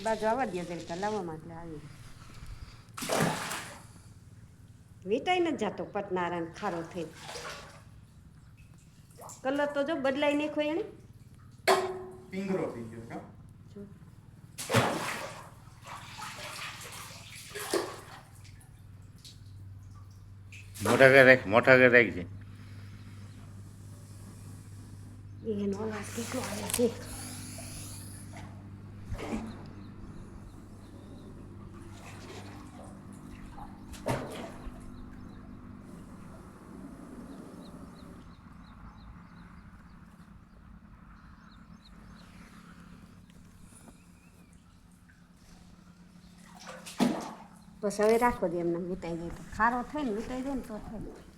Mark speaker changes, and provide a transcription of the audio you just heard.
Speaker 1: બાજુ આવવા દે ત્યારે લાવવામાં એટલે આવી વીટાઈ નથી જતો પટનારાયણ ખારો થઈ કલર તો જો બદલાઈ નાખો એને
Speaker 2: પિંગરો થઈ ગયો કા
Speaker 3: મોટા કે રાખજે
Speaker 1: એનો અવાજ કેટલો આવે છે બસ હવે રાખો દે એમને વીટાઈ જાય તો ખારો થાય ને વીટાઈ જાય ને તો થાય